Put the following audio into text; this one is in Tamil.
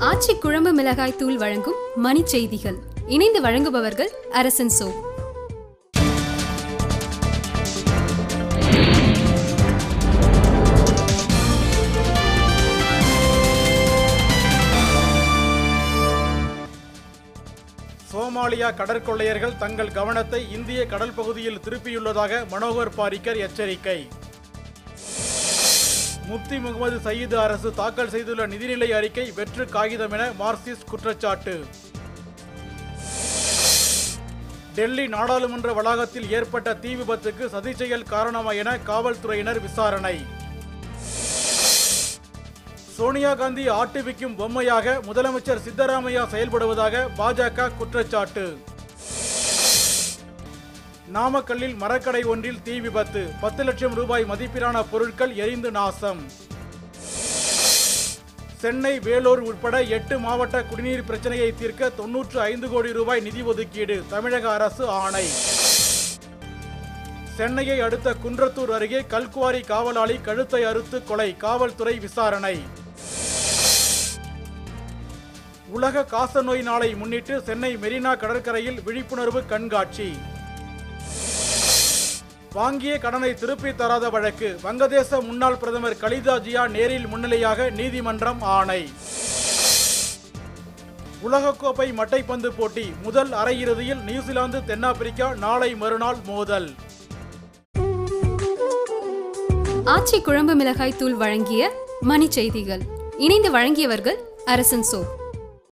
ஆச்சி குழம்பு மிளகாய் தூள் வழங்கும் மணி செய்திகள். இணைந்து வழங்குபவர்கள் அரசன் சோ. சோமாலியா கடற்கொள்ளையர்கள் தங்கள் கவனத்தை இந்திய கடல் பகுதியில் திருப்பியுள்ளதாக மனோகர் பாரிக்கர் எச்சரிக்கை. முப்தி முகமது சயீது அரசு தாக்கல் செய்துள்ள நிதிநிலை அறிக்கை வெற்று காகிதம் என மார்க்சிஸ்ட் குற்றச்சாட்டு. டெல்லி நாடாளுமன்ற வளாகத்தில் ஏற்பட்ட தீ விபத்துக்கு சதி செயல் காரணமா என காவல்துறையினர் விசாரணை. சோனியா காந்தி ஆட்டுவிக்கும் பொம்மையாக முதலமைச்சர் சித்தராமையா செயல்படுவதாக பாஜக குற்றச்சாட்டு. நாமக்கல்லில் மரக்கடை ஒன்றில் தீ விபத்து, 10 லட்சம் ரூபாய் மதிப்பிலான பொருட்கள் எரிந்து நாசம். சென்னை, வேலூர் உட்பட 8 மாவட்ட குடிநீர் பிரச்சனையை தீர்க்க 95 கோடி ரூபாய் நிதி ஒதுக்கீடு, தமிழக அரசு ஆணை. சென்னையை அடுத்த குன்றத்தூர் அருகே கல்குவாரி காவலாளி கழுத்தை அறுத்து கொலை, காவல்துறை விசாரணை. உலக காசநோய் நாளை முன்னிட்டு சென்னை மெரினா கடற்கரையில் விழிப்புணர்வு கண்காட்சி. வாங்கிய கடனை திருப்பி தராத வழக்கு, வங்கதேச முன்னாள் பிரதமர் கலிதா ஜியா நேரில் முன்னிலையாக நீதிமன்றம் ஆணை. உலகக்கோப்பை மட்டைப்பந்து போட்டி முதல் அரையிறுதியில் நியூசிலாந்து தென்னாப்பிரிக்கா நாளை மறுநாள் மோதல். ஆச்சி குழம்பு மிளகாய் தூள் வழங்கிய மணி செய்திகள். இணைந்து வழங்கியவர்கள் அரசன் சோ.